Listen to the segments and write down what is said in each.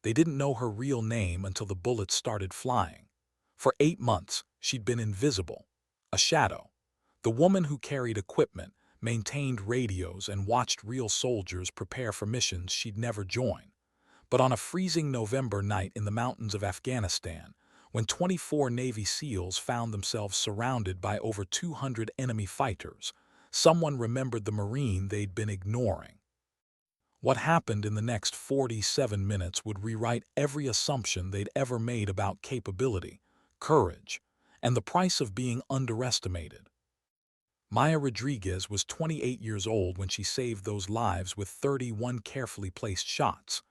They didn't know her real name until the bullets started flying. For 8 months, she'd been invisible, a shadow. The woman who carried equipment, maintained radios, and watched real soldiers prepare for missions she'd never join. But on a freezing November night in the mountains of Afghanistan, when 24 Navy SEALs found themselves surrounded by over 200 enemy fighters, someone remembered the Marine they'd been ignoring. What happened in the next 47 minutes would rewrite every assumption they'd ever made about capability, courage, and the price of being underestimated. Maya Rodriguez was 28 years old when she saved those lives with 31 carefully placed shots.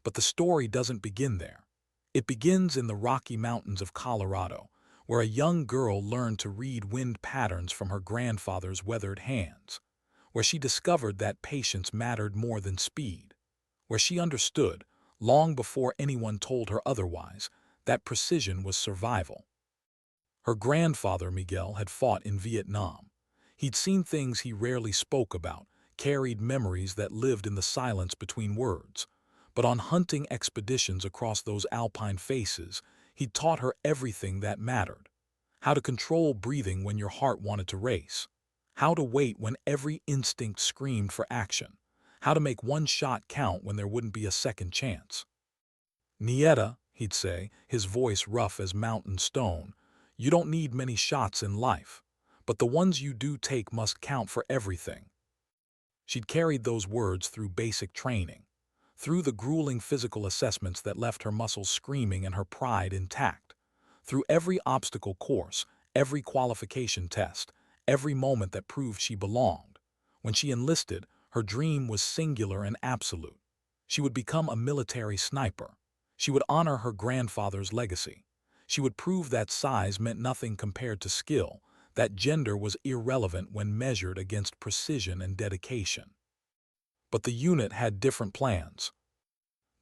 But the story doesn't begin there. It begins in the Rocky Mountains of Colorado, where a young girl learned to read wind patterns from her grandfather's weathered hands, where she discovered that patience mattered more than speed, where she understood, long before anyone told her otherwise, that precision was survival. Her grandfather, Miguel, had fought in Vietnam. He'd seen things he rarely spoke about, carried memories that lived in the silence between words. But on hunting expeditions across those alpine faces, he'd taught her everything that mattered. How to control breathing when your heart wanted to race. How to wait when every instinct screamed for action. How to make one shot count when there wouldn't be a second chance. Nieta, he'd say, his voice rough as mountain stone, you don't need many shots in life, but the ones you do take must count for everything. She'd carried those words through basic training, through the grueling physical assessments that left her muscles screaming and her pride intact, through every obstacle course, every qualification test, every moment that proved she belonged. When she enlisted, her dream was singular and absolute. She would become a military sniper. She would honor her grandfather's legacy. She would prove that size meant nothing compared to skill, that gender was irrelevant when measured against precision and dedication. But the unit had different plans.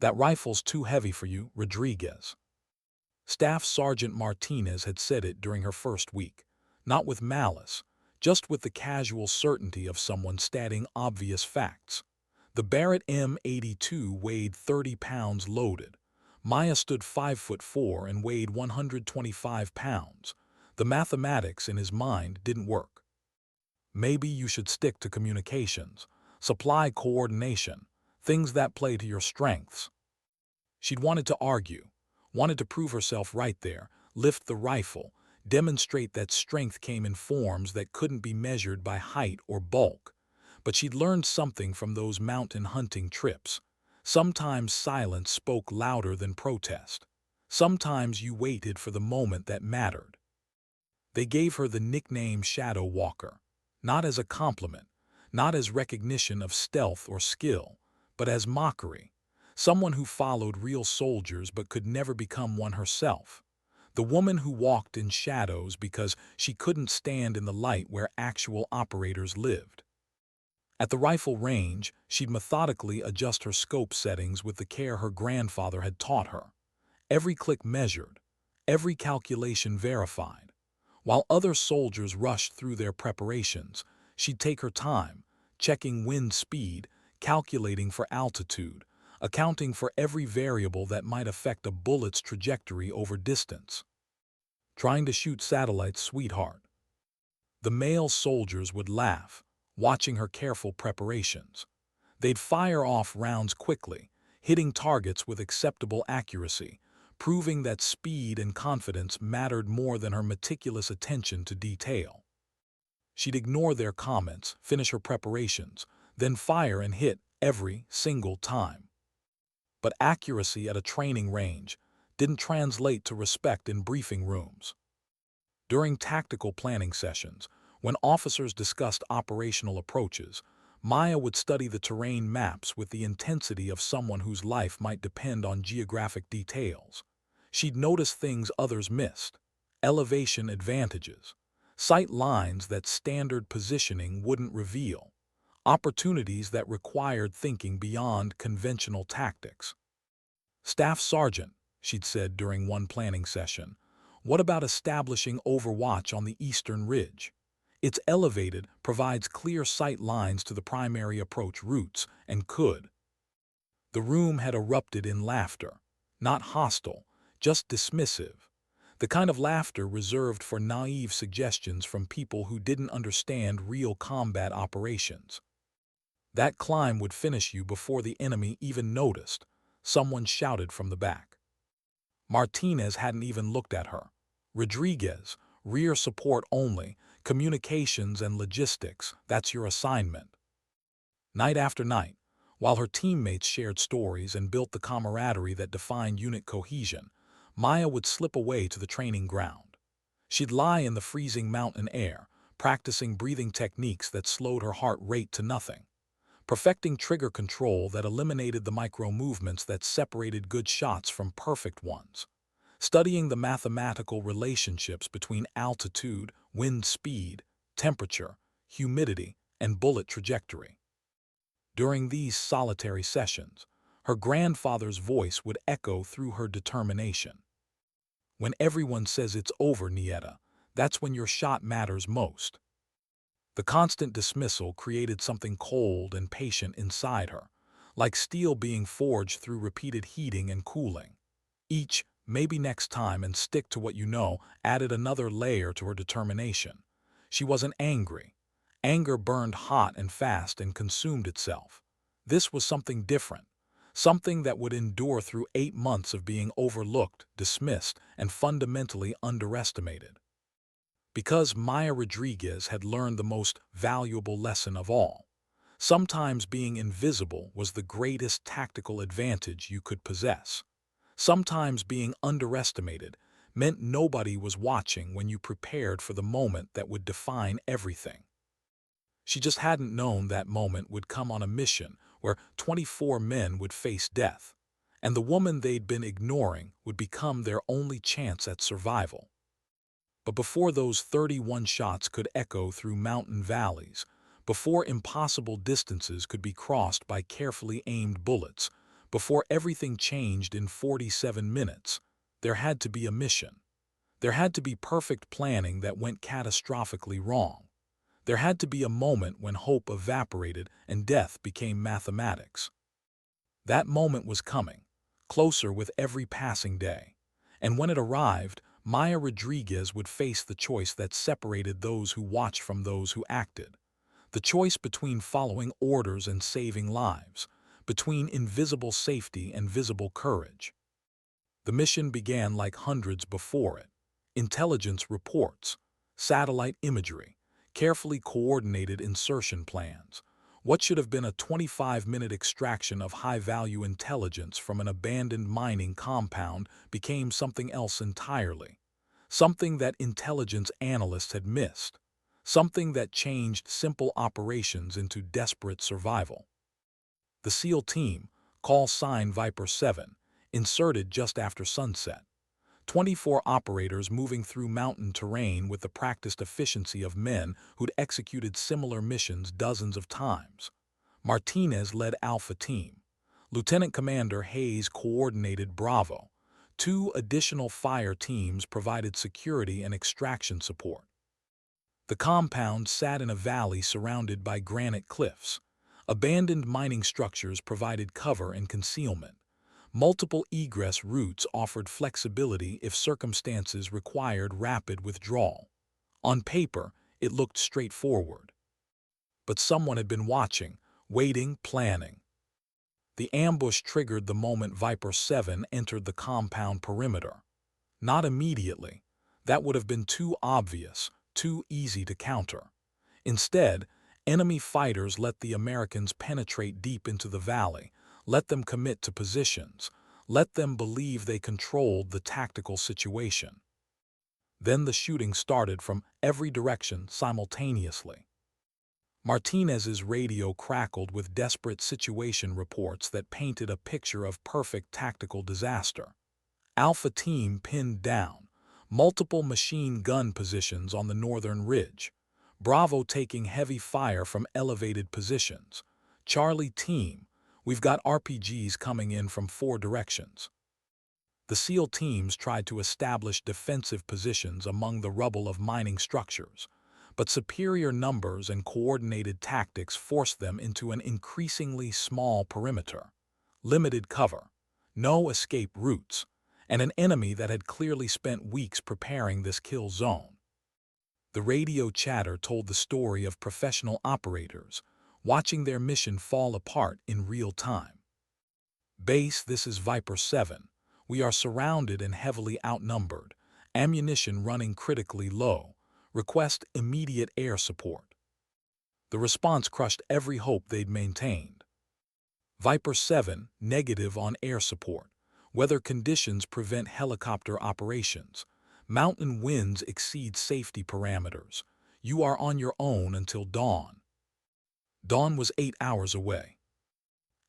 That rifle's too heavy for you, Rodriguez. Staff Sergeant Martinez had said it during her first week, not with malice, just with the casual certainty of someone stating obvious facts. The Barrett M82 weighed 30 pounds loaded. Maya stood 5'4" and weighed 125 pounds. The mathematics in his mind didn't work. Maybe you should stick to communications, supply coordination, things that play to your strengths. She'd wanted to argue, wanted to prove herself right there, lift the rifle, demonstrate that strength came in forms that couldn't be measured by height or bulk. But she'd learned something from those mountain hunting trips. Sometimes silence spoke louder than protest. Sometimes you waited for the moment that mattered. They gave her the nickname Shadow Walker, not as a compliment, not as recognition of stealth or skill, but as mockery. Someone who followed real soldiers but could never become one herself. The woman who walked in shadows because she couldn't stand in the light where actual operators lived. At the rifle range, she'd methodically adjust her scope settings with the care her grandfather had taught her. Every click measured, every calculation verified. While other soldiers rushed through their preparations, she'd take her time, checking wind speed, calculating for altitude, accounting for every variable that might affect a bullet's trajectory over distance. Trying to shoot satellites, sweetheart. The male soldiers would laugh, watching her careful preparations. They'd fire off rounds quickly, hitting targets with acceptable accuracy, proving that speed and confidence mattered more than her meticulous attention to detail. She'd ignore their comments, finish her preparations, then fire and hit every single time. But accuracy at a training range didn't translate to respect in briefing rooms. During tactical planning sessions, when officers discussed operational approaches, Maya would study the terrain maps with the intensity of someone whose life might depend on geographic details. She'd notice things others missed, elevation advantages, sight lines that standard positioning wouldn't reveal, opportunities that required thinking beyond conventional tactics. Staff Sergeant, she'd said during one planning session, what about establishing overwatch on the eastern ridge? It's elevated, provides clear sight lines to the primary approach routes, and could. The room had erupted in laughter. Not hostile, just dismissive. The kind of laughter reserved for naive suggestions from people who didn't understand real combat operations. That climb would finish you before the enemy even noticed, someone shouted from the back. Martinez hadn't even looked at her. Rodriguez, rear support only, communications and logistics, that's your assignment. Night after night, while her teammates shared stories and built the camaraderie that defined unit cohesion, Maya would slip away to the training ground. She'd lie in the freezing mountain air, practicing breathing techniques that slowed her heart rate to nothing, perfecting trigger control that eliminated the micro-movements that separated good shots from perfect ones, studying the mathematical relationships between altitude, wind speed, temperature, humidity, and bullet trajectory. During these solitary sessions, her grandfather's voice would echo through her determination. When everyone says it's over, Nieta, that's when your shot matters most. The constant dismissal created something cold and patient inside her, like steel being forged through repeated heating and cooling. Each, maybe next time and stick to what you know, added another layer to her determination. She wasn't angry. Anger burned hot and fast and consumed itself. This was something different, something that would endure through 8 months of being overlooked, dismissed, and fundamentally underestimated. Because Maya Rodriguez had learned the most valuable lesson of all. Sometimes being invisible was the greatest tactical advantage you could possess. Sometimes being underestimated meant nobody was watching when you prepared for the moment that would define everything. She just hadn't known that moment would come on a mission where 24 men would face death, and the woman they'd been ignoring would become their only chance at survival. But before those 31 shots could echo through mountain valleys, before impossible distances could be crossed by carefully aimed bullets, before everything changed in 47 minutes, there had to be a mission. There had to be perfect planning that went catastrophically wrong. There had to be a moment when hope evaporated and death became mathematics. That moment was coming, closer with every passing day. And when it arrived, Maya Rodriguez would face the choice that separated those who watched from those who acted. The choice between following orders and saving lives, between invisible safety and visible courage. The mission began like hundreds before it. Intelligence reports, satellite imagery, carefully coordinated insertion plans. What should have been a 25-minute extraction of high-value intelligence from an abandoned mining compound became something else entirely. Something that intelligence analysts had missed. Something that changed simple operations into desperate survival. The SEAL team, call sign Viper 7, inserted just after sunset. 24 operators moving through mountain terrain with the practiced efficiency of men who'd executed similar missions dozens of times. Martinez led Alpha Team. Lieutenant Commander Hayes coordinated Bravo. 2 additional fire teams provided security and extraction support. The compound sat in a valley surrounded by granite cliffs. Abandoned mining structures provided cover and concealment. Multiple egress routes offered flexibility if circumstances required rapid withdrawal. On paper, it looked straightforward. But someone had been watching, waiting, planning. The ambush triggered the moment Viper 7 entered the compound perimeter. Not immediately. That would have been too obvious, too easy to counter. Instead, enemy fighters let the Americans penetrate deep into the valley, let them commit to positions, let them believe they controlled the tactical situation. Then the shooting started from every direction simultaneously. Martinez's radio crackled with desperate situation reports that painted a picture of perfect tactical disaster. Alpha Team pinned down, multiple machine gun positions on the northern ridge. Bravo taking heavy fire from elevated positions. Charlie Team, we've got RPGs coming in from 4 directions. The SEAL teams tried to establish defensive positions among the rubble of mining structures, but superior numbers and coordinated tactics forced them into an increasingly small perimeter. Limited cover, no escape routes, and an enemy that had clearly spent weeks preparing this kill zone. The radio chatter told the story of professional operators, watching their mission fall apart in real time. "Base, this is Viper 7. We are surrounded and heavily outnumbered. Ammunition running critically low. Request immediate air support." The response crushed every hope they'd maintained. "Viper 7, negative on air support. Weather conditions prevent helicopter operations. Mountain winds exceed safety parameters. You are on your own until dawn." Dawn was 8 hours away.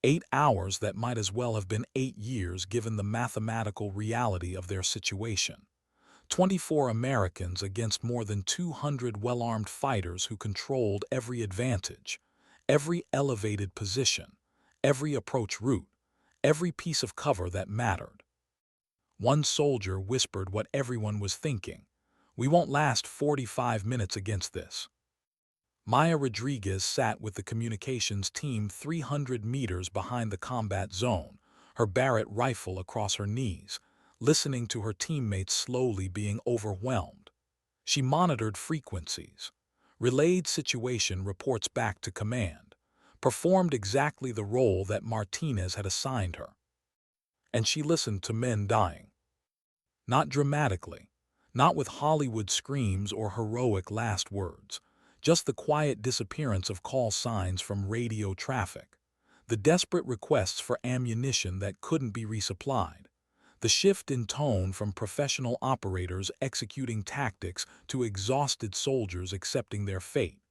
8 hours that might as well have been 8 years given the mathematical reality of their situation. 24 Americans against more than 200 well-armed fighters who controlled every advantage, every elevated position, every approach route, every piece of cover that mattered. One soldier whispered what everyone was thinking: "We won't last 45 minutes against this." Maya Rodriguez sat with the communications team 300 meters behind the combat zone, her Barrett rifle across her knees, listening to her teammates slowly being overwhelmed. She monitored frequencies, relayed situation reports back to command, performed exactly the role that Martinez had assigned her. And she listened to men dying. Not dramatically, not with Hollywood screams or heroic last words, just the quiet disappearance of call signs from radio traffic, the desperate requests for ammunition that couldn't be resupplied, the shift in tone from professional operators executing tactics to exhausted soldiers accepting their fate.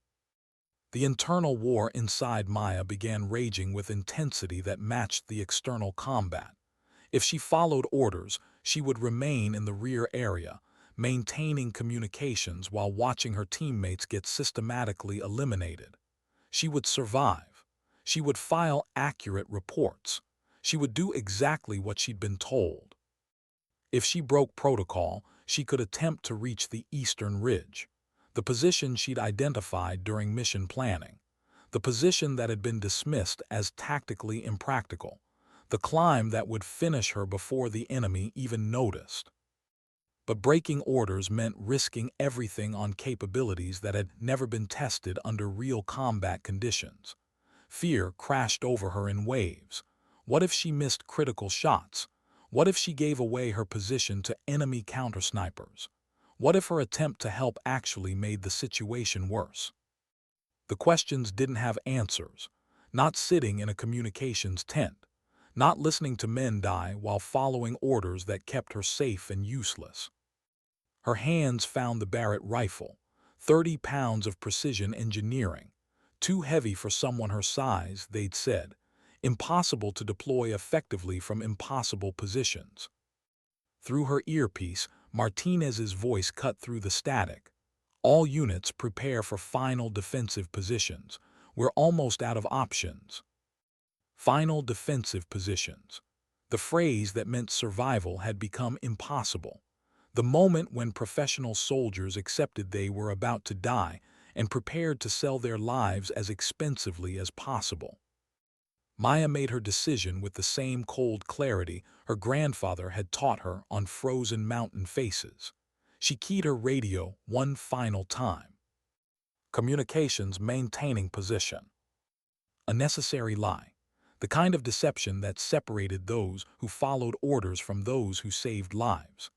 The internal war inside Maya began raging with intensity that matched the external combat. If she followed orders, she would remain in the rear area, maintaining communications while watching her teammates get systematically eliminated. She would survive. She would file accurate reports. She would do exactly what she'd been told. If she broke protocol, she could attempt to reach the eastern ridge, the position she'd identified during mission planning, the position that had been dismissed as tactically impractical, the climb that would finish her before the enemy even noticed. But breaking orders meant risking everything on capabilities that had never been tested under real combat conditions. Fear crashed over her in waves. What if she missed critical shots? What if she gave away her position to enemy counter-snipers? What if her attempt to help actually made the situation worse? The questions didn't have answers. Not sitting in a communications tent, not listening to men die while following orders that kept her safe and useless. Her hands found the Barrett rifle, 30 pounds of precision engineering, too heavy for someone her size, they'd said, impossible to deploy effectively from impossible positions. Through her earpiece, Martinez's voice cut through the static. "All units prepare for final defensive positions. We're almost out of options." Final defensive positions. The phrase that meant survival had become impossible. The moment when professional soldiers accepted they were about to die and prepared to sell their lives as expensively as possible. Maya made her decision with the same cold clarity her grandfather had taught her on frozen mountain faces. She keyed her radio one final time. Communications maintaining position. A necessary lie. The kind of deception that separated those who followed orders from those who saved lives.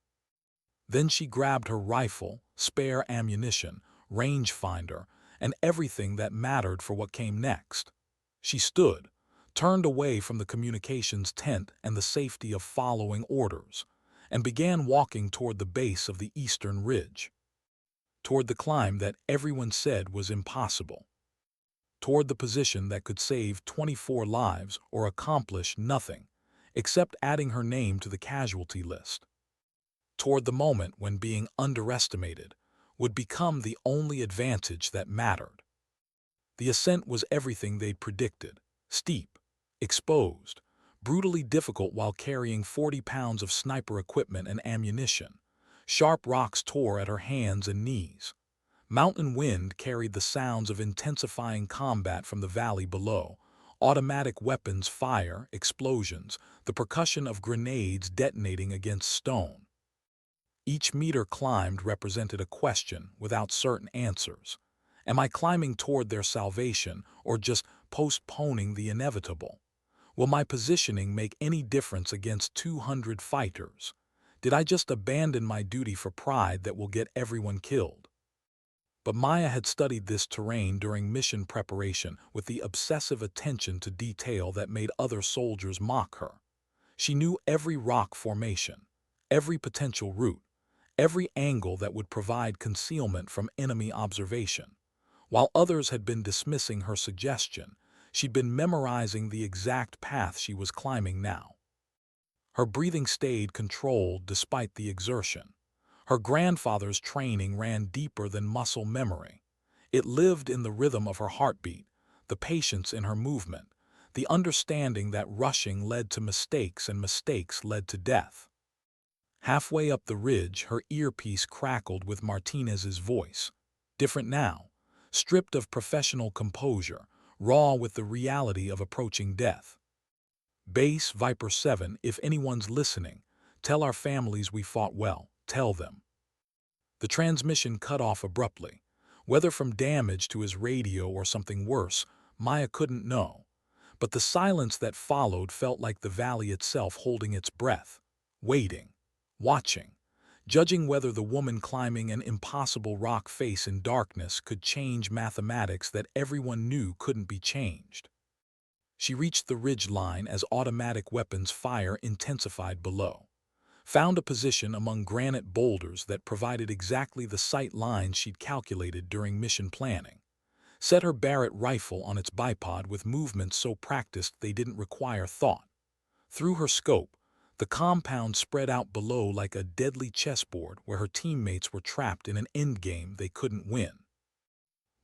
Then she grabbed her rifle, spare ammunition, rangefinder, and everything that mattered for what came next. She stood, turned away from the communications tent and the safety of following orders, and began walking toward the base of the eastern ridge. Toward the climb that everyone said was impossible. Toward the position that could save 24 lives or accomplish nothing, except adding her name to the casualty list. Toward the moment when being underestimated would become the only advantage that mattered. The ascent was everything they'd predicted: steep, exposed, brutally difficult while carrying 40 pounds of sniper equipment and ammunition. Sharp rocks tore at her hands and knees. Mountain wind carried the sounds of intensifying combat from the valley below, automatic weapons fire, explosions, the percussion of grenades detonating against stone. Each meter climbed represented a question without certain answers. Am I climbing toward their salvation or just postponing the inevitable? Will my positioning make any difference against 200 fighters? Did I just abandon my duty for pride that will get everyone killed? But Maya had studied this terrain during mission preparation with the obsessive attention to detail that made other soldiers mock her. She knew every rock formation, every potential route, every angle that would provide concealment from enemy observation. While others had been dismissing her suggestion, she'd been memorizing the exact path she was climbing now. Her breathing stayed controlled despite the exertion. Her grandfather's training ran deeper than muscle memory. It lived in the rhythm of her heartbeat, the patience in her movement, the understanding that rushing led to mistakes and mistakes led to death. Halfway up the ridge, her earpiece crackled with Martinez's voice. Different now, stripped of professional composure, raw with the reality of approaching death. Base Viper 7, if anyone's listening, tell our families we fought well, tell them. The transmission cut off abruptly. Whether from damage to his radio or something worse, Maya couldn't know. But the silence that followed felt like the valley itself holding its breath, waiting, watching, judging whether the woman climbing an impossible rock face in darkness could change mathematics that everyone knew couldn't be changed. She reached the ridge line as automatic weapons fire intensified below, found a position among granite boulders that provided exactly the sight lines she'd calculated during mission planning, set her Barrett rifle on its bipod with movements so practiced they didn't require thought. Through her scope, the compound spread out below like a deadly chessboard where her teammates were trapped in an endgame they couldn't win.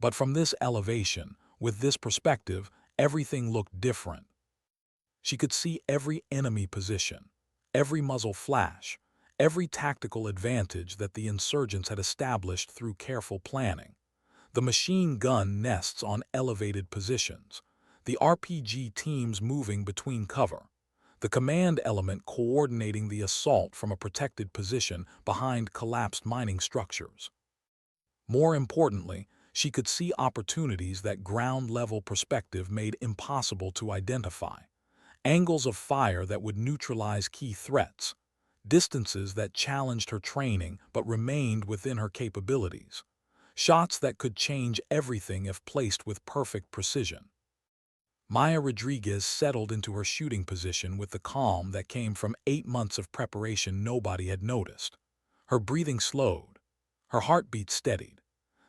But from this elevation, with this perspective, everything looked different. She could see every enemy position, every muzzle flash, every tactical advantage that the insurgents had established through careful planning. The machine gun nests on elevated positions, the RPG teams moving between cover, the command element coordinating the assault from a protected position behind collapsed mining structures. More importantly, she could see opportunities that ground-level perspective made impossible to identify, angles of fire that would neutralize key threats, distances that challenged her training but remained within her capabilities, shots that could change everything if placed with perfect precision. Maya Rodriguez settled into her shooting position with the calm that came from 8 months of preparation nobody had noticed. Her breathing slowed, her heartbeat steadied.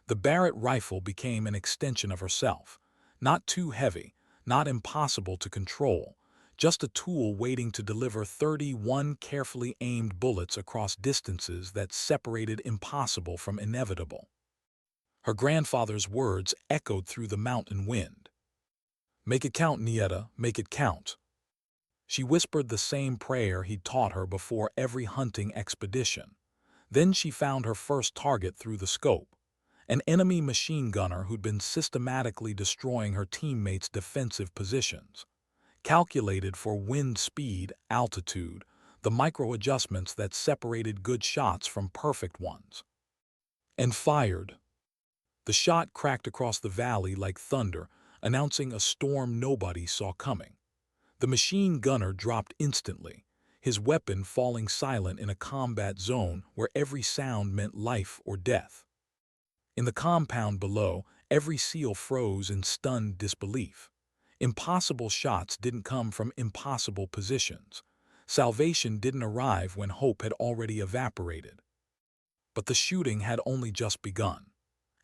The Barrett rifle became an extension of herself, not too heavy, not impossible to control, just a tool waiting to deliver 31 carefully aimed bullets across distances that separated impossible from inevitable. Her grandfather's words echoed through the mountain wind. "Make it count, Nieta, make it count." She whispered the same prayer he'd taught her before every hunting expedition. Then she found her first target through the scope, an enemy machine gunner who'd been systematically destroying her teammates' defensive positions, calculated for wind speed, altitude, the micro-adjustments that separated good shots from perfect ones. And fired. The shot cracked across the valley like thunder, announcing a storm nobody saw coming. The machine gunner dropped instantly, his weapon falling silent in a combat zone where every sound meant life or death. In the compound below, every SEAL froze in stunned disbelief. Impossible shots didn't come from impossible positions. Salvation didn't arrive when hope had already evaporated. But the shooting had only just begun.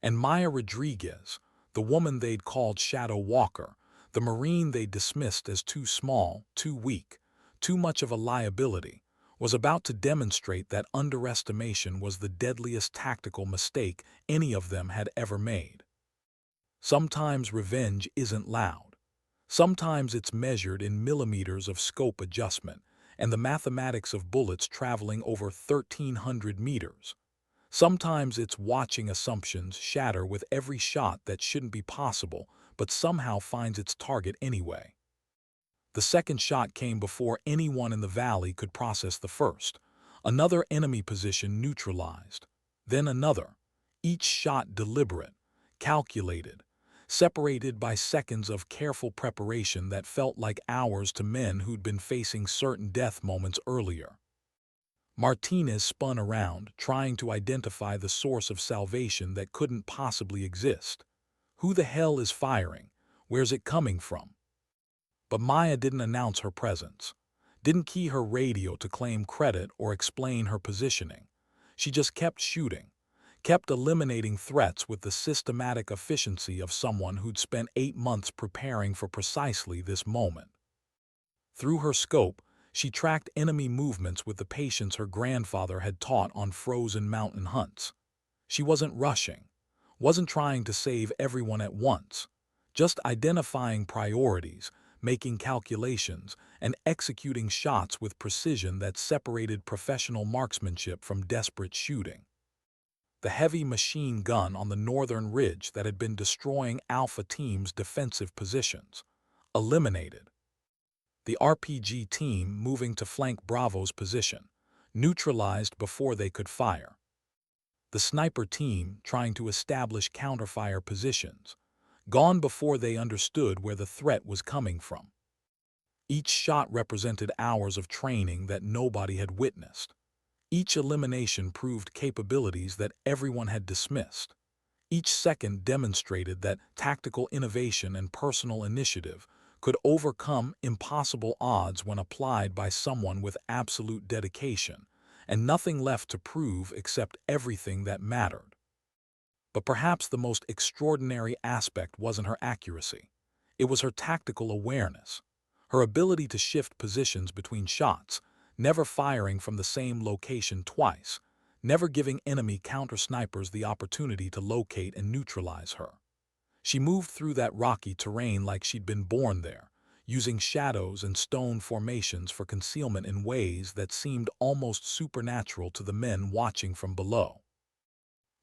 And Maya Rodriguez, the woman they'd called Shadow Walker, the Marine they'd dismissed as too small, too weak, too much of a liability, was about to demonstrate that underestimation was the deadliest tactical mistake any of them had ever made. Sometimes revenge isn't loud. Sometimes it's measured in millimeters of scope adjustment and the mathematics of bullets traveling over 1,300 meters. Sometimes it's watching assumptions shatter with every shot that shouldn't be possible, but somehow finds its target anyway. The second shot came before anyone in the valley could process the first. Another enemy position neutralized. Then another. Each shot deliberate, calculated, separated by seconds of careful preparation that felt like hours to men who'd been facing certain death moments earlier. Martinez spun around, trying to identify the source of salvation that couldn't possibly exist. Who the hell is firing? Where's it coming from? But Maya didn't announce her presence, didn't key her radio to claim credit or explain her positioning. She just kept shooting, kept eliminating threats with the systematic efficiency of someone who'd spent 8 months preparing for precisely this moment. Through her scope, she tracked enemy movements with the patience her grandfather had taught on frozen mountain hunts. She wasn't rushing, wasn't trying to save everyone at once, just identifying priorities, making calculations, and executing shots with precision that separated professional marksmanship from desperate shooting. The heavy machine gun on the northern ridge that had been destroying Alpha Team's defensive positions. Eliminated. The RPG team moving to flank Bravo's position. Neutralized before they could fire. The sniper team trying to establish counterfire positions. Gone before they understood where the threat was coming from. Each shot represented hours of training that nobody had witnessed. Each elimination proved capabilities that everyone had dismissed. Each second demonstrated that tactical innovation and personal initiative could overcome impossible odds when applied by someone with absolute dedication, and nothing left to prove except everything that mattered. But perhaps the most extraordinary aspect wasn't her accuracy. It was her tactical awareness, her ability to shift positions between shots, never firing from the same location twice, never giving enemy counter-snipers the opportunity to locate and neutralize her. She moved through that rocky terrain like she'd been born there, using shadows and stone formations for concealment in ways that seemed almost supernatural to the men watching from below.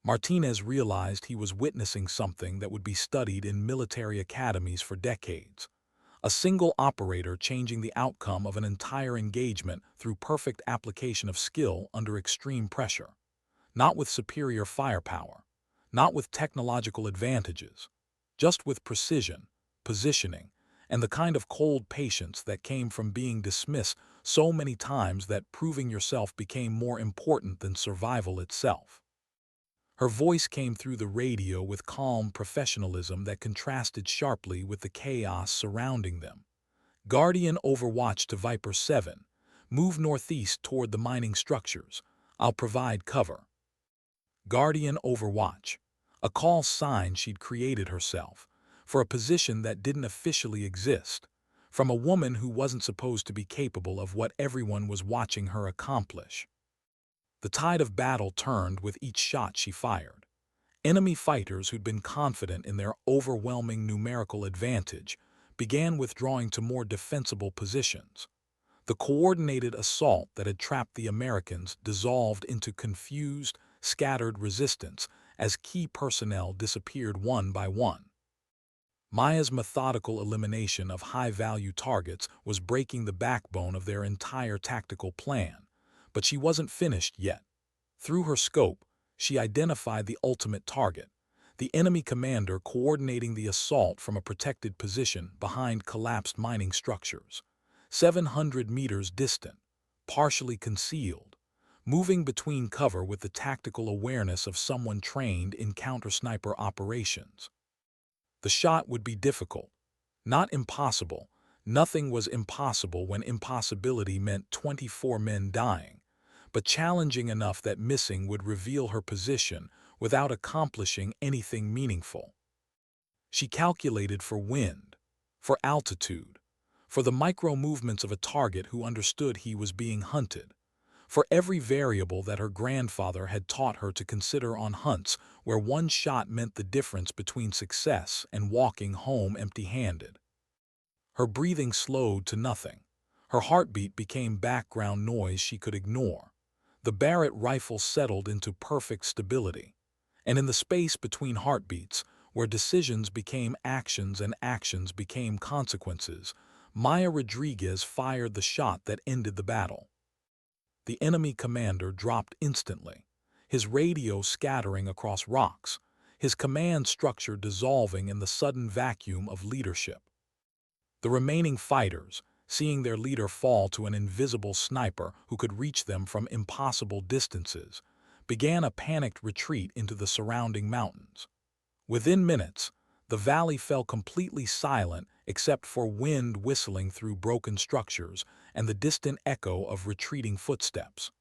Martinez realized he was witnessing something that would be studied in military academies for decades. A single operator changing the outcome of an entire engagement through perfect application of skill under extreme pressure. Not with superior firepower, not with technological advantages, just with precision, positioning, and the kind of cold patience that came from being dismissed so many times that proving yourself became more important than survival itself. Her voice came through the radio with calm professionalism that contrasted sharply with the chaos surrounding them. Guardian Overwatch to Viper 7. Move northeast toward the mining structures. I'll provide cover. Guardian Overwatch. A call sign she'd created herself, for a position that didn't officially exist, from a woman who wasn't supposed to be capable of what everyone was watching her accomplish. The tide of battle turned with each shot she fired. Enemy fighters who'd been confident in their overwhelming numerical advantage began withdrawing to more defensible positions. The coordinated assault that had trapped the Americans dissolved into confused, scattered resistance as key personnel disappeared one by one. Maya's methodical elimination of high-value targets was breaking the backbone of their entire tactical plan, but she wasn't finished yet. Through her scope, she identified the ultimate target, the enemy commander coordinating the assault from a protected position behind collapsed mining structures, 700 meters distant, partially concealed, moving between cover with the tactical awareness of someone trained in counter-sniper operations. The shot would be difficult, not impossible. Nothing was impossible when impossibility meant 24 men dying, but challenging enough that missing would reveal her position without accomplishing anything meaningful. She calculated for wind, for altitude, for the micro-movements of a target who understood he was being hunted, for every variable that her grandfather had taught her to consider on hunts where one shot meant the difference between success and walking home empty-handed. Her breathing slowed to nothing. Her heartbeat became background noise she could ignore. The Barrett rifle settled into perfect stability, and in the space between heartbeats, where decisions became actions and actions became consequences, Maya Rodriguez fired the shot that ended the battle. The enemy commander dropped instantly, his radio scattering across rocks, his command structure dissolving in the sudden vacuum of leadership. The remaining fighters, seeing their leader fall to an invisible sniper who could reach them from impossible distances, began a panicked retreat into the surrounding mountains. Within minutes, the valley fell completely silent except for wind whistling through broken structures and the distant echo of retreating footsteps.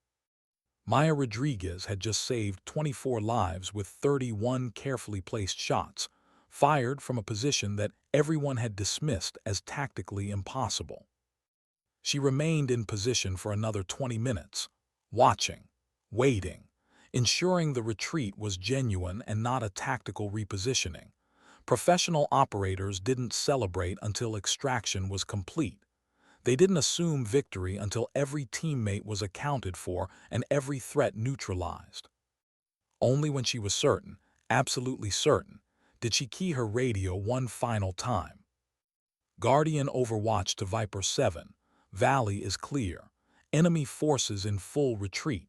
Maya Rodriguez had just saved 24 lives with 31 carefully placed shots, fired from a position that everyone had dismissed as tactically impossible. She remained in position for another 20 minutes, watching, waiting, ensuring the retreat was genuine and not a tactical repositioning. Professional operators didn't celebrate until extraction was complete. They didn't assume victory until every teammate was accounted for and every threat neutralized. Only when she was certain, absolutely certain, did she key her radio one final time. Guardian overwatch to Viper 7. Valley is clear. Enemy forces in full retreat.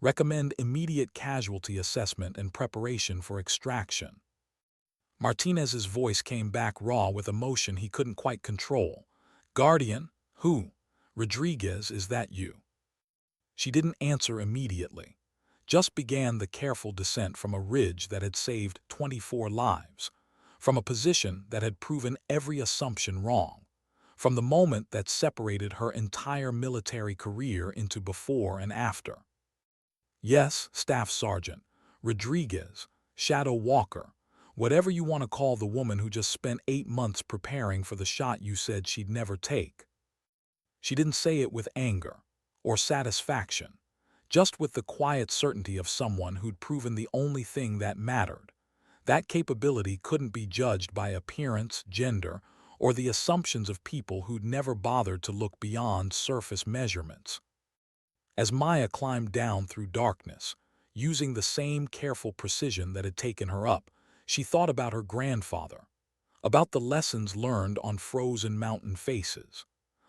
Recommend immediate casualty assessment and preparation for extraction. Martinez's voice came back raw with emotion he couldn't quite control. Guardian? Who? Rodriguez, is that you? She didn't answer immediately. Just began the careful descent from a ridge that had saved 24 lives, from a position that had proven every assumption wrong, from the moment that separated her entire military career into before and after. Yes, Staff Sergeant, Rodriguez, Shadow Walker, whatever you want to call the woman who just spent 8 months preparing for the shot you said she'd never take. She didn't say it with anger or satisfaction, just with the quiet certainty of someone who'd proven the only thing that mattered. That capability couldn't be judged by appearance, gender, or the assumptions of people who'd never bothered to look beyond surface measurements. As Maya climbed down through darkness, using the same careful precision that had taken her up, she thought about her grandfather, about the lessons learned on frozen mountain faces,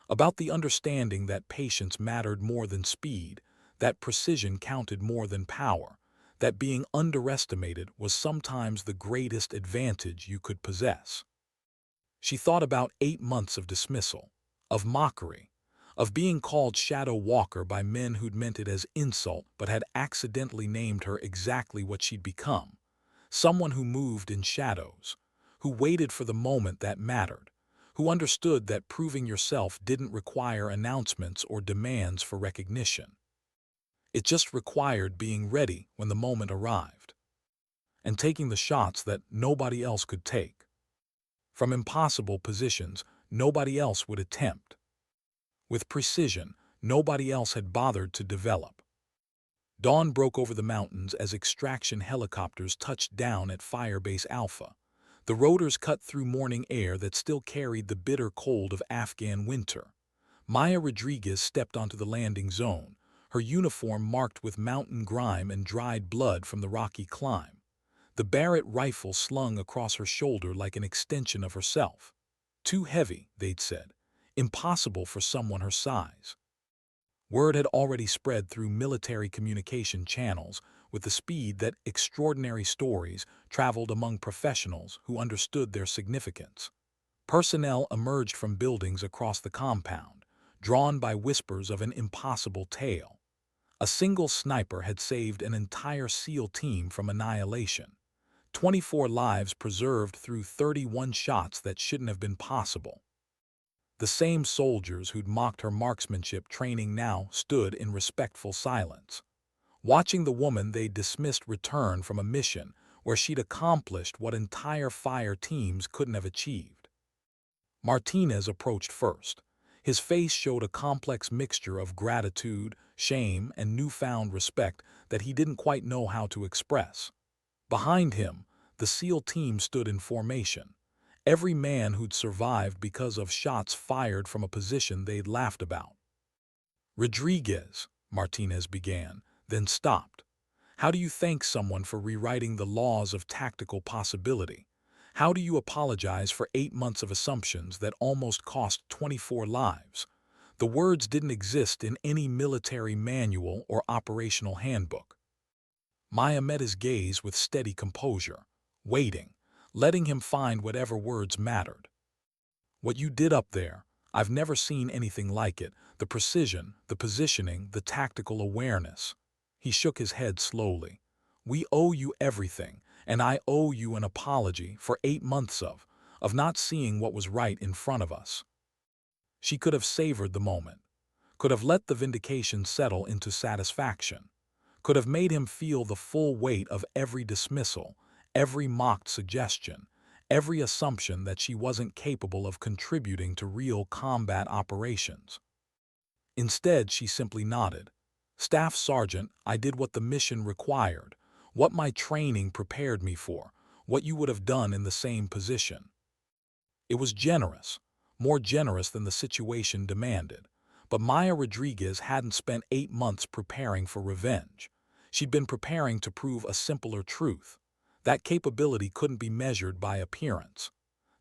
about the understanding that patience mattered more than speed, that precision counted more than power, that being underestimated was sometimes the greatest advantage you could possess. She thought about 8 months of dismissal, of mockery, of being called Shadow Walker by men who'd meant it as insult but had accidentally named her exactly what she'd become, someone who moved in shadows, who waited for the moment that mattered, who understood that proving yourself didn't require announcements or demands for recognition. It just required being ready when the moment arrived, and taking the shots that nobody else could take. From impossible positions nobody else would attempt. With precision nobody else had bothered to develop. Dawn broke over the mountains as extraction helicopters touched down at Firebase Alpha. The rotors cut through morning air that still carried the bitter cold of Afghan winter. Maya Rodriguez stepped onto the landing zone, her uniform marked with mountain grime and dried blood from the rocky climb. The Barrett rifle slung across her shoulder like an extension of herself. Too heavy, they'd said. Impossible for someone her size. Word had already spread through military communication channels with the speed that extraordinary stories traveled among professionals who understood their significance. Personnel emerged from buildings across the compound, drawn by whispers of an impossible tale. A single sniper had saved an entire SEAL team from annihilation. 24 lives preserved through 31 shots that shouldn't have been possible. The same soldiers who'd mocked her marksmanship training now stood in respectful silence, watching the woman they dismissed return from a mission where she'd accomplished what entire fire teams couldn't have achieved. Martinez approached first. His face showed a complex mixture of gratitude, shame, and newfound respect that he didn't quite know how to express. Behind him, the SEAL team stood in formation. Every man who'd survived because of shots fired from a position they'd laughed about. Rodriguez, Martinez began, then stopped. How do you thank someone for rewriting the laws of tactical possibility? How do you apologize for 8 months of assumptions that almost cost 24 lives? The words didn't exist in any military manual or operational handbook. Maya met his gaze with steady composure, waiting, letting him find whatever words mattered. What you did up there, I've never seen anything like it. The precision, the positioning, the tactical awareness. He shook his head slowly. We owe you everything, and I owe you an apology for 8 months of not seeing what was right in front of us. She could have savored the moment, could have let the vindication settle into satisfaction, could have made him feel the full weight of every dismissal, every mocked suggestion, every assumption that she wasn't capable of contributing to real combat operations. Instead, she simply nodded. Staff Sergeant, I did what the mission required, what my training prepared me for, what you would have done in the same position. It was generous, more generous than the situation demanded. But Maya Rodriguez hadn't spent 8 months preparing for revenge. She'd been preparing to prove a simpler truth. That capability couldn't be measured by appearance.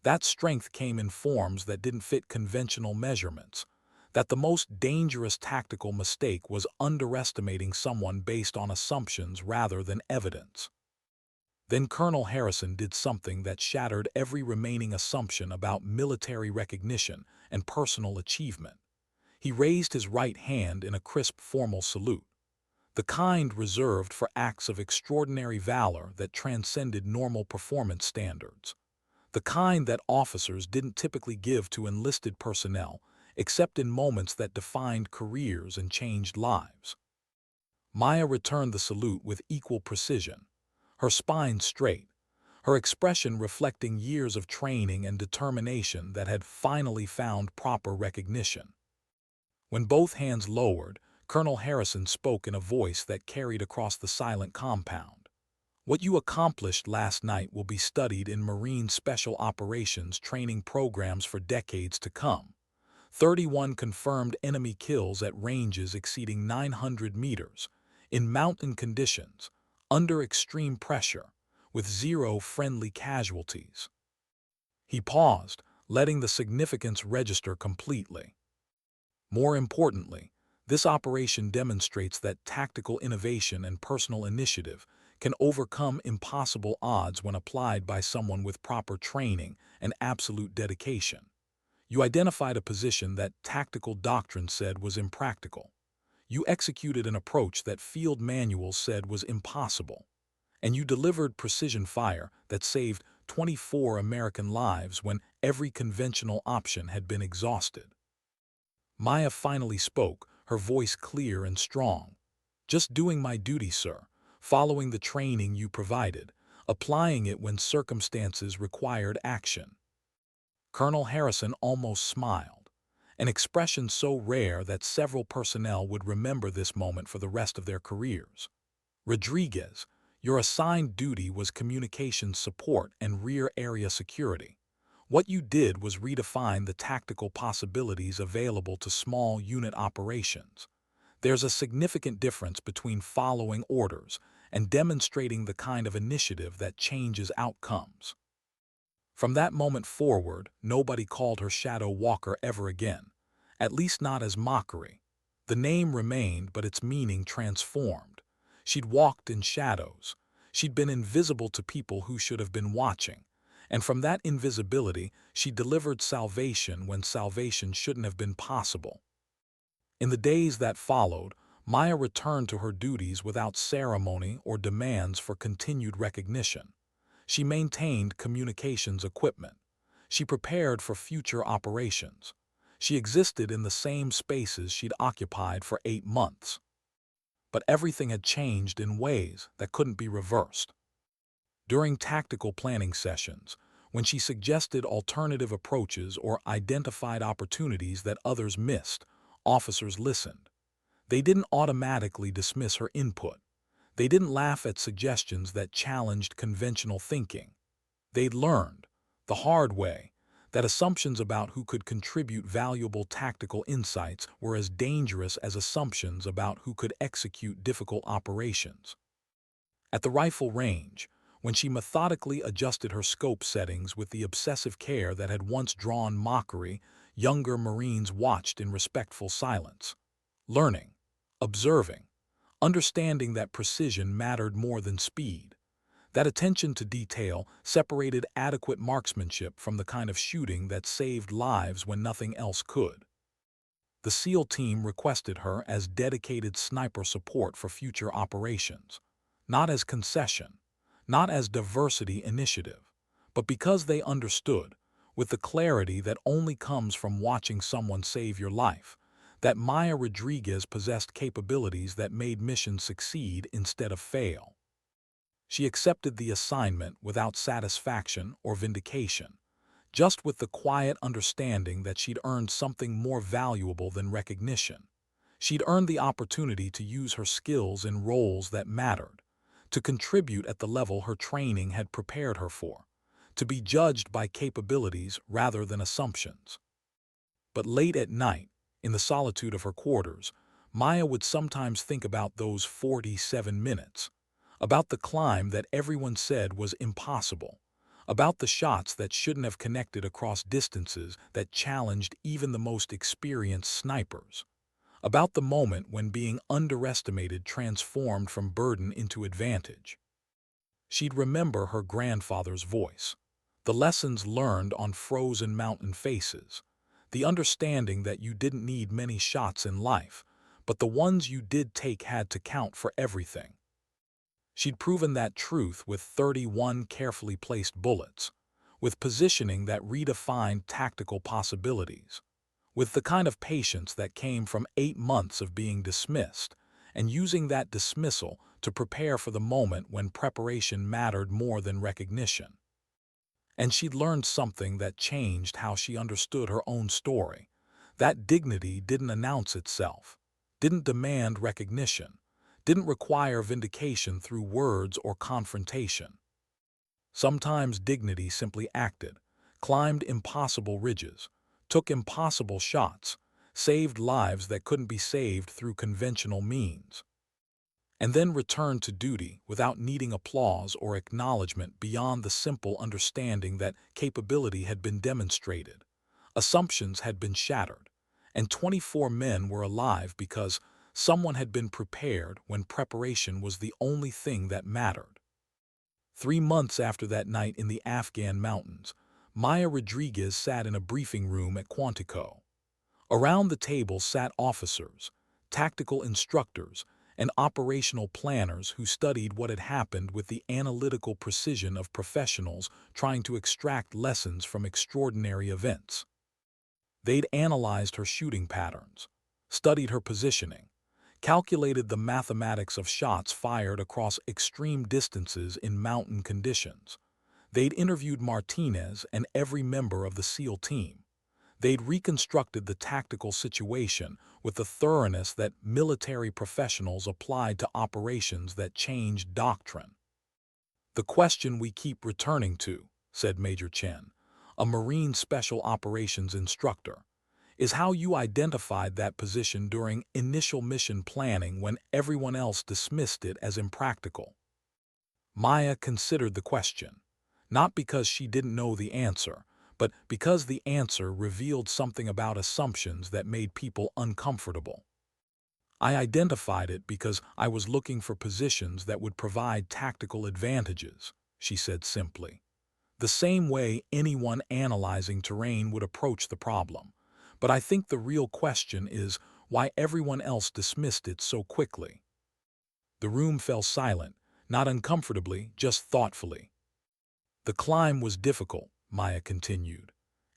That strength came in forms that didn't fit conventional measurements. That the most dangerous tactical mistake was underestimating someone based on assumptions rather than evidence. Then Colonel Harrison did something that shattered every remaining assumption about military recognition and personal achievement. He raised his right hand in a crisp formal salute, the kind reserved for acts of extraordinary valor that transcended normal performance standards, the kind that officers didn't typically give to enlisted personnel except in moments that defined careers and changed lives. Maya returned the salute with equal precision, her spine straight, her expression reflecting years of training and determination that had finally found proper recognition. When both hands lowered, Colonel Harrison spoke in a voice that carried across the silent compound. What you accomplished last night will be studied in Marine Special Operations training programs for decades to come. 31 confirmed enemy kills at ranges exceeding 900 meters, in mountain conditions, under extreme pressure, with 0 friendly casualties. He paused, letting the significance register completely. More importantly, this operation demonstrates that tactical innovation and personal initiative can overcome impossible odds when applied by someone with proper training and absolute dedication. You identified a position that tactical doctrine said was impractical. You executed an approach that field manuals said was impossible. And you delivered precision fire that saved 24 American lives when every conventional option had been exhausted. Maya finally spoke, her voice clear and strong. Just doing my duty, sir, following the training you provided, applying it when circumstances required action. Colonel Harrison almost smiled, an expression so rare that several personnel would remember this moment for the rest of their careers. Rodriguez, your assigned duty was communications support and rear area security. What you did was redefine the tactical possibilities available to small unit operations. There's a significant difference between following orders and demonstrating the kind of initiative that changes outcomes. From that moment forward, nobody called her Shadow Walker ever again, at least not as mockery. The name remained, but its meaning transformed. She'd walked in shadows. She'd been invisible to people who should have been watching. And from that invisibility, she delivered salvation when salvation shouldn't have been possible. In the days that followed, Maya returned to her duties without ceremony or demands for continued recognition. She maintained communications equipment. She prepared for future operations. She existed in the same spaces she'd occupied for 8 months. But everything had changed in ways that couldn't be reversed. During tactical planning sessions, when she suggested alternative approaches or identified opportunities that others missed, officers listened. They didn't automatically dismiss her input. They didn't laugh at suggestions that challenged conventional thinking. They'd learned, the hard way, that assumptions about who could contribute valuable tactical insights were as dangerous as assumptions about who could execute difficult operations. At the rifle range, when she methodically adjusted her scope settings with the obsessive care that had once drawn mockery, younger Marines watched in respectful silence, learning, observing, understanding that precision mattered more than speed. That attention to detail separated adequate marksmanship from the kind of shooting that saved lives when nothing else could. The SEAL team requested her as dedicated sniper support for future operations, not as concession, not as diversity initiative, but because they understood, with the clarity that only comes from watching someone save your life, that Maya Rodriguez possessed capabilities that made missions succeed instead of fail. She accepted the assignment without satisfaction or vindication, just with the quiet understanding that she'd earned something more valuable than recognition. She'd earned the opportunity to use her skills in roles that mattered, to contribute at the level her training had prepared her for, to be judged by capabilities rather than assumptions. But late at night, in the solitude of her quarters, Maya would sometimes think about those 47 minutes, about the climb that everyone said was impossible, about the shots that shouldn't have connected across distances that challenged even the most experienced snipers, about the moment when being underestimated transformed from burden into advantage. She'd remember her grandfather's voice, the lessons learned on frozen mountain faces, the understanding that you didn't need many shots in life, but the ones you did take had to count for everything. She'd proven that truth with 31 carefully placed bullets, with positioning that redefined tactical possibilities, with the kind of patience that came from 8 months of being dismissed, and using that dismissal to prepare for the moment when preparation mattered more than recognition. And she'd learned something that changed how she understood her own story. That dignity didn't announce itself, didn't demand recognition, didn't require vindication through words or confrontation. Sometimes dignity simply acted, climbed impossible ridges, took impossible shots, saved lives that couldn't be saved through conventional means, and then returned to duty without needing applause or acknowledgement beyond the simple understanding that capability had been demonstrated, assumptions had been shattered, and 24 men were alive because someone had been prepared when preparation was the only thing that mattered. 3 months after that night in the Afghan mountains, Maya Rodriguez sat in a briefing room at Quantico. Around the table sat officers, tactical instructors, and operational planners who studied what had happened with the analytical precision of professionals trying to extract lessons from extraordinary events. They'd analyzed her shooting patterns, studied her positioning, calculated the mathematics of shots fired across extreme distances in mountain conditions. They'd interviewed Martinez and every member of the SEAL team. They'd reconstructed the tactical situation with the thoroughness that military professionals applied to operations that changed doctrine. "The question we keep returning to," said Major Chen, a Marine Special Operations instructor, "is how you identified that position during initial mission planning when everyone else dismissed it as impractical." Maya considered the question, not because she didn't know the answer, but because the answer revealed something about assumptions that made people uncomfortable. "I identified it because I was looking for positions that would provide tactical advantages," she said simply. "The same way anyone analyzing terrain would approach the problem. But I think the real question is why everyone else dismissed it so quickly." The room fell silent, not uncomfortably, just thoughtfully. "The climb was difficult," Maya continued.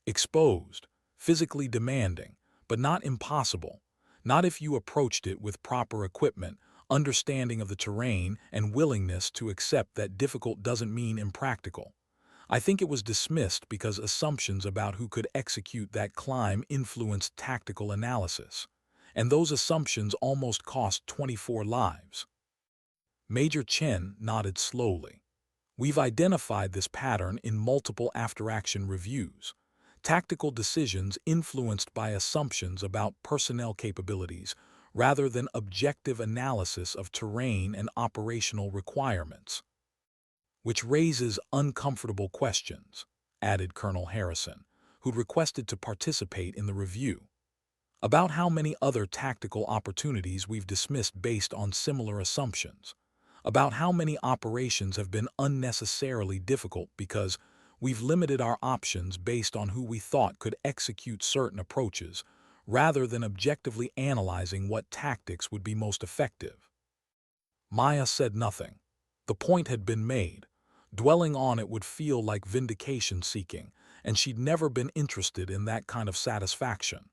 "Exposed, physically demanding, but not impossible. Not if you approached it with proper equipment, understanding of the terrain, and willingness to accept that difficult doesn't mean impractical. I think it was dismissed because assumptions about who could execute that climb influenced tactical analysis. And those assumptions almost cost 24 lives." Major Chen nodded slowly. "We've identified this pattern in multiple after-action reviews. Tactical decisions influenced by assumptions about personnel capabilities rather than objective analysis of terrain and operational requirements. which raises uncomfortable questions, added Colonel Harrison, who'd requested to participate in the review. About how many other tactical opportunities we've dismissed based on similar assumptions. About how many operations have been unnecessarily difficult because we've limited our options based on who we thought could execute certain approaches, rather than objectively analyzing what tactics would be most effective. Maya said nothing. The point had been made. Dwelling on it would feel like vindication seeking, and she'd never been interested in that kind of satisfaction.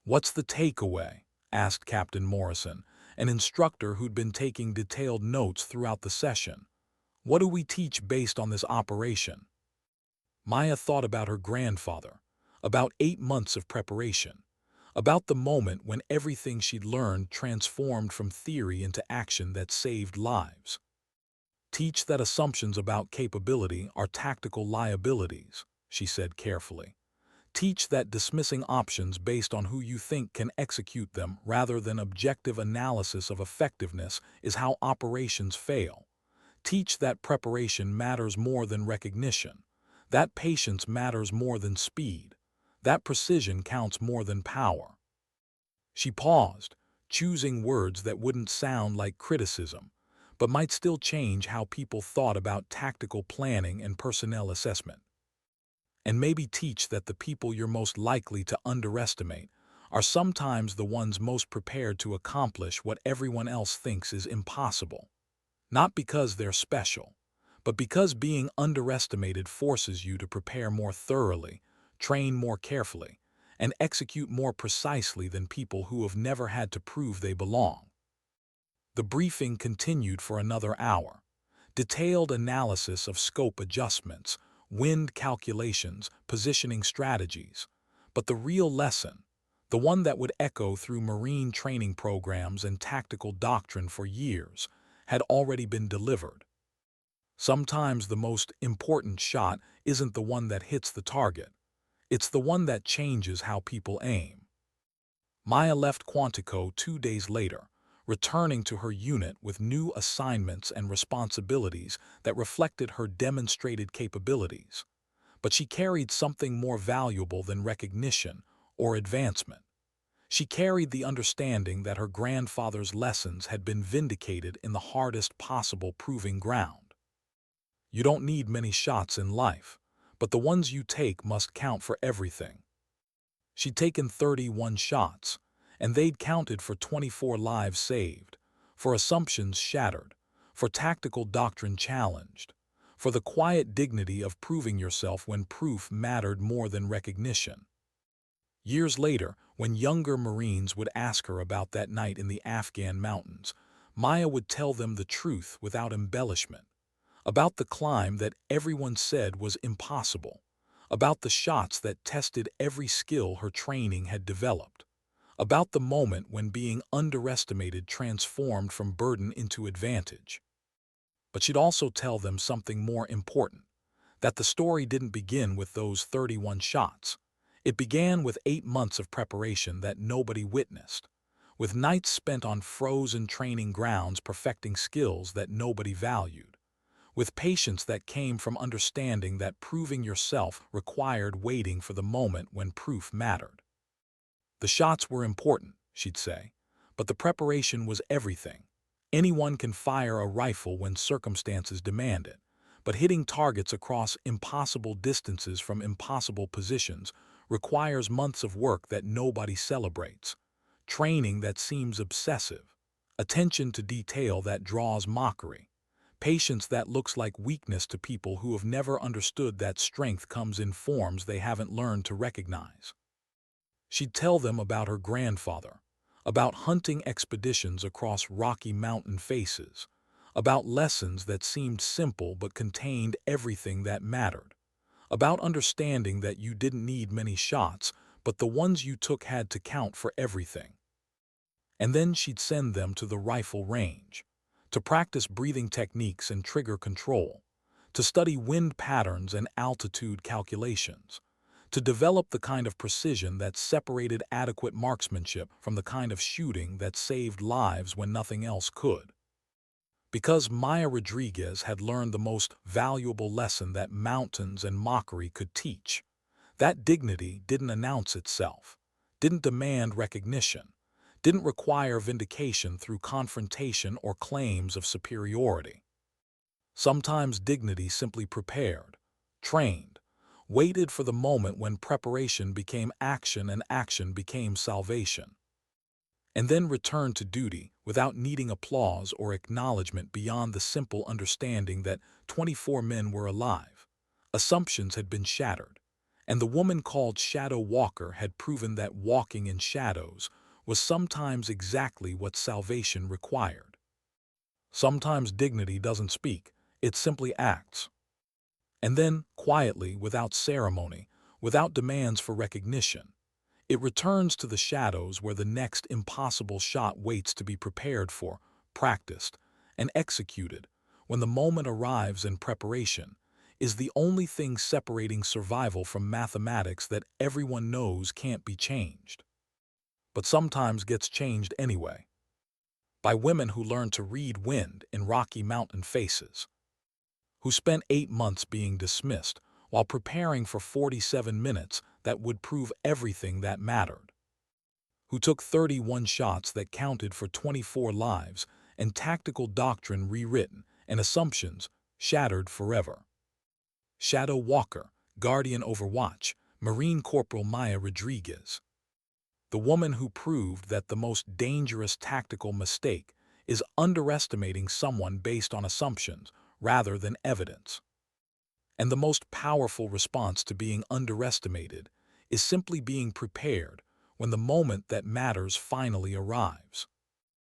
"What's the takeaway?" asked Captain Morrison, an instructor who'd been taking detailed notes throughout the session. "What do we teach based on this operation?" Maya thought about her grandfather, about 8 months of preparation, about the moment when everything she'd learned transformed from theory into action that saved lives. "Teach that assumptions about capability are tactical liabilities," she said carefully. "Teach that dismissing options based on who you think can execute them rather than objective analysis of effectiveness is how operations fail. Teach that preparation matters more than recognition, that patience matters more than speed, that precision counts more than power." She paused, choosing words that wouldn't sound like criticism, but might still change how people thought about tactical planning and personnel assessment. "And maybe teach that the people you're most likely to underestimate are sometimes the ones most prepared to accomplish what everyone else thinks is impossible. Not because they're special, but because being underestimated forces you to prepare more thoroughly, train more carefully, and execute more precisely than people who have never had to prove they belong." The briefing continued for another hour. Detailed analysis of scope adjustments, wind calculations, positioning strategies. But the real lesson, the one that would echo through Marine training programs and tactical doctrine for years, had already been delivered. Sometimes the most important shot isn't the one that hits the target. It's the one that changes how people aim. Maya left Quantico 2 days later, returning to her unit with new assignments and responsibilities that reflected her demonstrated capabilities. But she carried something more valuable than recognition or advancement. She carried the understanding that her grandfather's lessons had been vindicated in the hardest possible proving ground. You don't need many shots in life, but the ones you take must count for everything. She'd taken 31 shots, and they'd counted for 24 lives saved, for assumptions shattered, for tactical doctrine challenged, for the quiet dignity of proving yourself when proof mattered more than recognition. Years later, when younger Marines would ask her about that night in the Afghan mountains, Maya would tell them the truth without embellishment, about the climb that everyone said was impossible, about the shots that tested every skill her training had developed, about the moment when being underestimated transformed from burden into advantage. But she'd also tell them something more important, that the story didn't begin with those 31 shots. It began with 8 months of preparation that nobody witnessed, with nights spent on frozen training grounds perfecting skills that nobody valued, with patience that came from understanding that proving yourself required waiting for the moment when proof mattered. The shots were important, she'd say, but the preparation was everything. Anyone can fire a rifle when circumstances demand it, but hitting targets across impossible distances from impossible positions requires months of work that nobody celebrates, training that seems obsessive, attention to detail that draws mockery, patience that looks like weakness to people who have never understood that strength comes in forms they haven't learned to recognize. She'd tell them about her grandfather, about hunting expeditions across Rocky Mountain faces, about lessons that seemed simple but contained everything that mattered, about understanding that you didn't need many shots, but the ones you took had to count for everything. And then she'd send them to the rifle range, to practice breathing techniques and trigger control, to study wind patterns and altitude calculations, to develop the kind of precision that separated adequate marksmanship from the kind of shooting that saved lives when nothing else could. Because Maya Rodriguez had learned the most valuable lesson that mountains and mockery could teach. That dignity didn't announce itself, didn't demand recognition, didn't require vindication through confrontation or claims of superiority. Sometimes dignity simply prepared, trained, waited for the moment when preparation became action and action became salvation, and then returned to duty without needing applause or acknowledgement beyond the simple understanding that 24 men were alive. Assumptions had been shattered, and the woman called Shadow Walker had proven that walking in shadows was sometimes exactly what salvation required. Sometimes dignity doesn't speak, it simply acts. And then, quietly, without ceremony, without demands for recognition, it returns to the shadows where the next impossible shot waits to be prepared for, practiced, and executed. When the moment arrives and preparation is the only thing separating survival from mathematics that everyone knows can't be changed, but sometimes gets changed anyway, by women who learn to read wind in Rocky Mountain faces, who spent 8 months being dismissed while preparing for 47 minutes that would prove everything that mattered, who took 31 shots that counted for 24 lives and tactical doctrine rewritten and assumptions shattered forever. Shadow Walker, Guardian Overwatch, Marine Corporal Maya Rodriguez. The woman who proved that the most dangerous tactical mistake is underestimating someone based on assumptions rather than evidence. And the most powerful response to being underestimated is simply being prepared when the moment that matters finally arrives.